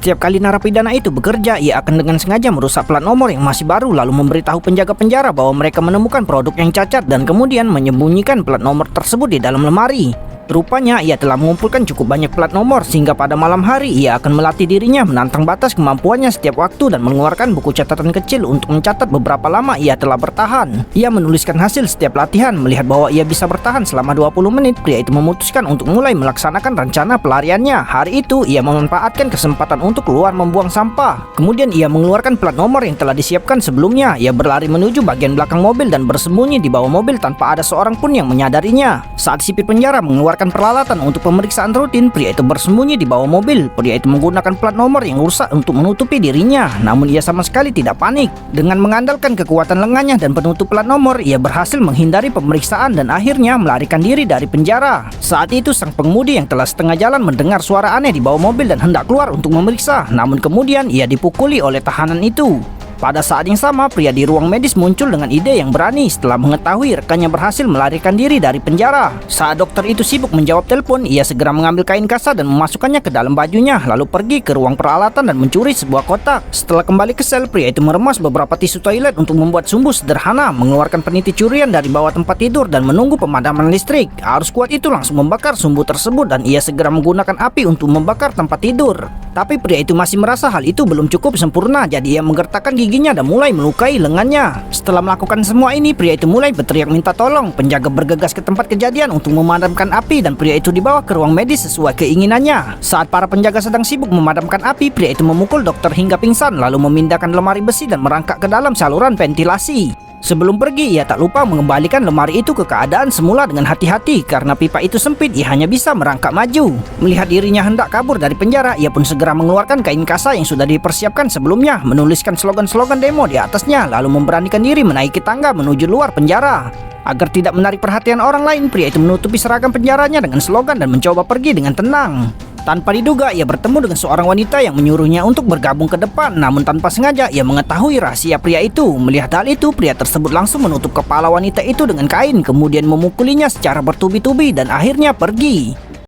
Setiap kali narapidana itu bekerja, ia akan dengan sengaja merusak plat nomor yang masih baru lalu memberitahu penjaga penjara bahwa mereka menemukan produk yang cacat dan kemudian menyembunyikan plat nomor tersebut di dalam lemari. Rupanya ia telah mengumpulkan cukup banyak plat nomor sehingga pada malam hari ia akan melatih dirinya menantang batas kemampuannya setiap waktu dan mengeluarkan buku catatan kecil untuk mencatat beberapa lama ia telah bertahan. Ia menuliskan hasil setiap latihan. Melihat bahwa ia bisa bertahan selama 20 menit, pria itu memutuskan untuk mulai melaksanakan rencana pelariannya. Hari itu ia memanfaatkan kesempatan untuk keluar membuang sampah. Kemudian ia mengeluarkan plat nomor yang telah disiapkan sebelumnya. Ia berlari menuju bagian belakang mobil dan bersembunyi di bawah mobil tanpa ada seorang pun yang menyadarinya. Saat sipir penjara mengeluarkan peralatan untuk pemeriksaan rutin, pria itu bersembunyi di bawah mobil. Pria itu menggunakan plat nomor yang rusak untuk menutupi dirinya, namun ia sama sekali tidak panik. Dengan mengandalkan kekuatan lengannya dan penutup plat nomor, ia berhasil menghindari pemeriksaan dan akhirnya melarikan diri dari penjara. Saat itu sang pengemudi yang telah setengah jalan mendengar suara aneh di bawah mobil dan hendak keluar untuk memeriksa, namun kemudian ia dipukuli oleh tahanan itu. Pada saat yang sama, pria di ruang medis muncul dengan ide yang berani setelah mengetahui rekannya berhasil melarikan diri dari penjara. Saat dokter itu sibuk menjawab telepon, ia segera mengambil kain kasa dan memasukkannya ke dalam bajunya, lalu pergi ke ruang peralatan dan mencuri sebuah kotak. Setelah kembali ke sel, pria itu meremas beberapa tisu toilet untuk membuat sumbu sederhana, mengeluarkan peniti curian dari bawah tempat tidur dan menunggu pemadaman listrik. Arus kuat itu langsung membakar sumbu tersebut dan ia segera menggunakan api untuk membakar tempat tidur. Tapi pria itu masih merasa hal itu belum cukup sempurna, jadi ia menggertakkan giginya dan mulai melukai lengannya. Setelah melakukan semua ini, pria itu mulai berteriak minta tolong. Penjaga bergegas ke tempat kejadian untuk memadamkan api dan pria itu dibawa ke ruang medis sesuai keinginannya. Saat para penjaga sedang sibuk memadamkan api, pria itu memukul dokter hingga pingsan lalu memindahkan lemari besi dan merangkak ke dalam saluran ventilasi. Sebelum pergi, ia tak lupa mengembalikan lemari itu ke keadaan semula dengan hati-hati karena pipa itu sempit, ia hanya bisa merangkak maju. Melihat dirinya hendak kabur dari penjara, ia pun segera mengeluarkan kain kasa yang sudah dipersiapkan sebelumnya, menuliskan slogan-slogan demo di atasnya, lalu memberanikan diri menaiki tangga menuju luar penjara. Agar tidak menarik perhatian orang lain, pria itu menutupi seragam penjaranya dengan slogan dan mencoba pergi dengan tenang. Tanpa diduga, ia bertemu dengan seorang wanita yang menyuruhnya untuk bergabung ke depan, namun tanpa sengaja ia mengetahui rahasia pria itu. Melihat hal itu, pria tersebut langsung menutup kepala wanita itu dengan kain, kemudian memukulinya secara bertubi-tubi dan akhirnya pergi.